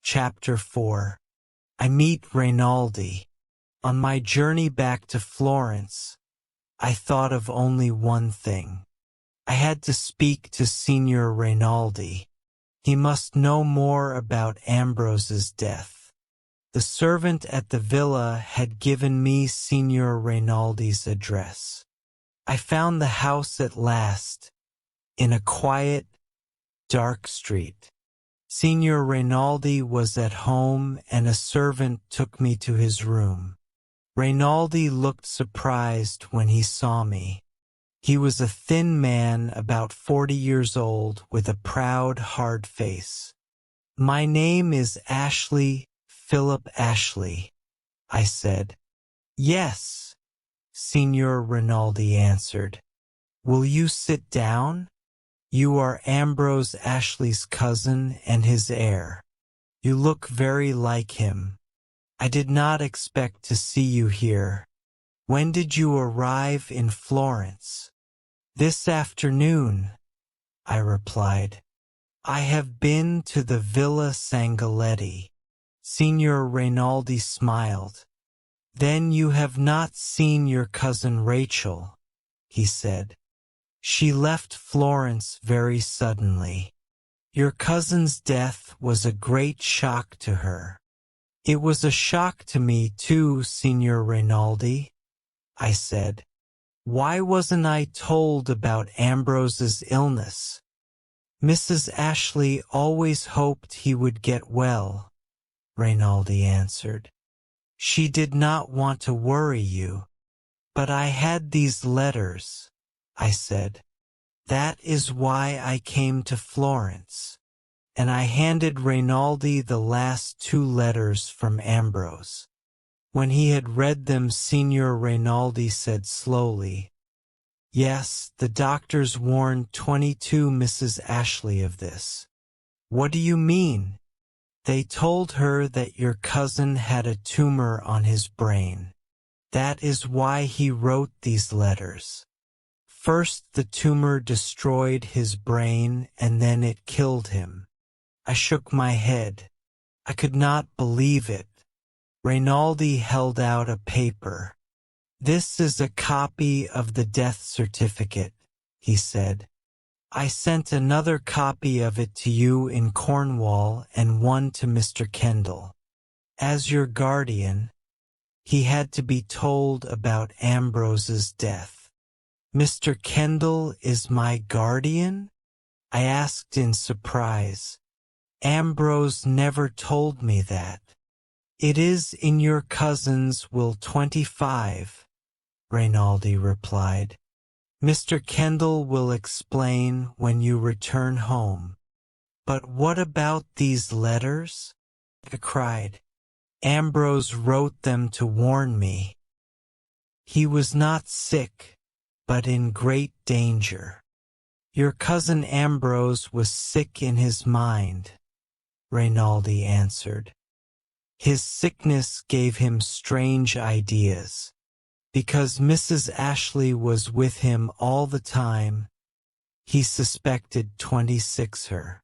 Chapter 4. I meet Rainaldi. On my journey back to Florence, I thought of only one thing. I had to speak to Signor Rainaldi. He must know more about Ambrose's death. The servant at the villa had given me Signor Rainaldi's address. I found the house at last, in a quiet, dark street. Signor Rainaldi was at home and a servant took me to his room. Rainaldi looked surprised when he saw me. He was a thin man about 40 years old with a proud, hard face. "My name is Ashley, Philip Ashley," I said. "Yes," Signor Rainaldi answered. "Will you sit down? You are Ambrose Ashley's cousin and his heir. You look very like him. I did not expect to see you here. When did you arrive in Florence?" "This afternoon," I replied. "I have been to the Villa Sangaletti." Signor Rainaldi smiled. "Then you have not seen your cousin Rachel," he said. "She left Florence very suddenly. Your cousin's death was a great shock to her." "It was a shock to me too, Signor Rainaldi," I said. "Why wasn't I told about Ambrose's illness?" "Mrs. Ashley always hoped he would get well," Rainaldi answered. "She did not want to worry you." "But I had these letters," I said. "That is why I came to Florence." And I handed Rainaldi the last 2 letters from Ambrose. When he had read them, Signor Rainaldi said slowly, "Yes, the doctors warned 22 Mrs. Ashley of this." "What do you mean?" "They told her that your cousin had a tumor on his brain. That is why he wrote these letters. First the tumor destroyed his brain and then it killed him." I shook my head. I could not believe it. Rainaldi held out a paper. "This is a copy of the death certificate," he said. "I sent another copy of it to you in Cornwall and one to Mr. Kendall. As your guardian, he had to be told about Ambrose's death." "Mr. Kendall is my guardian?" I asked in surprise. "Ambrose never told me that." "It is in your cousin's will 25, Rainaldi replied. "Mr. Kendall will explain when you return home." "But what about these letters?" I cried. "Ambrose wrote them to warn me. He was not sick, but in great danger." "Your cousin Ambrose was sick in his mind," Rainaldi answered. "His sickness gave him strange ideas. Because Mrs. Ashley was with him all the time, he suspected 26 her.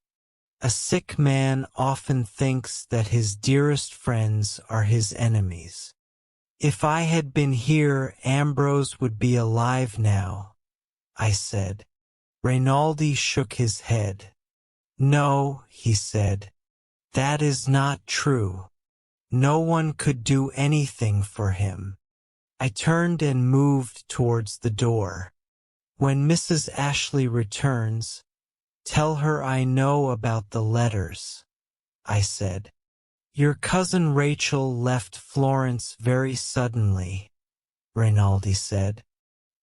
A sick man often thinks that his dearest friends are his enemies. If I had been here, Ambrose would be alive now," I said. Rainaldi shook his head. "No," he said. "That is not true. No one could do anything for him." I turned and moved towards the door. "When Mrs. Ashley returns, tell her I know about the letters," I said. "Your cousin Rachel left Florence very suddenly," Rainaldi said.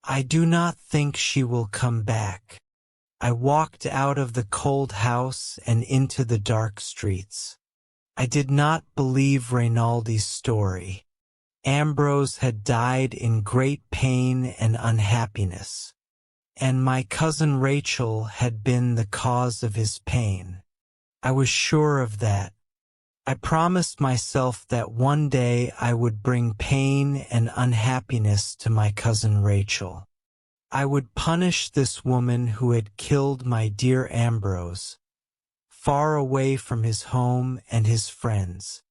"I do not think she will come back." I walked out of the cold house and into the dark streets. I did not believe Rainaldi's story. Ambrose had died in great pain and unhappiness, and my cousin Rachel had been the cause of his pain. I was sure of that. I promised myself that one day I would bring pain and unhappiness to my cousin Rachel. I would punish this woman who had killed my dear Ambrose. far away from his home and his friends.